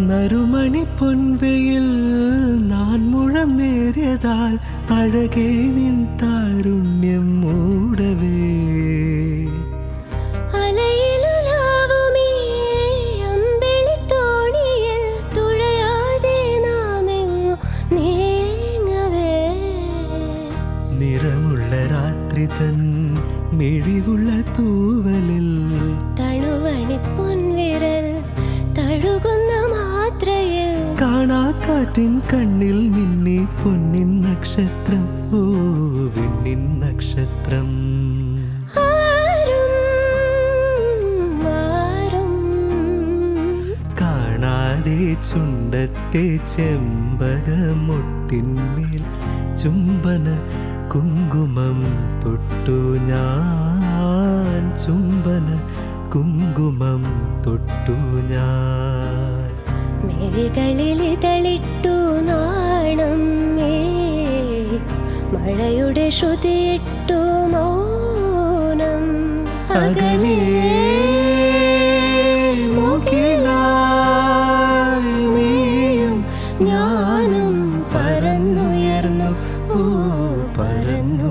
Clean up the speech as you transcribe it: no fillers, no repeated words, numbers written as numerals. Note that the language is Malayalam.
നറുമണി പൊൻവെയിൽ നാൻ മുഴം നേരിയതാൽ അഴകേ നിൻ താരുണ്യം മൂടവേ നിറമുള്ള രാത്രി തൻ മിഴിവുള്ള തൂവലിൽ തണുവണി പൊൻവിരൽ തഴുകുന്ന മാത്രയിൽ കാണാക്കാറ്റിൻ കണ്ണിൽ മിന്നി പൊന്നിൻ നക്ഷത്രം ഓ വിണ്ണിൻ നക്ഷത്രം കാണാതെ ചുണ്ടത്തെ ചെമ്പകമൊട്ടിന്മേൽ ചുംബന കുങ്കുമം തൊട്ടു ഞാൻ ചുംബന കുങ്കുമം തൊട്ടു ഞാൻ മിഴികളിൽ തളിട്ടു നാണം മഴയുടെ ശ്രുതിയിട്ടു മൗനം അകലേ ഞാനും പറന്നുയർന്നു ഓ പറന്നുയർന്നു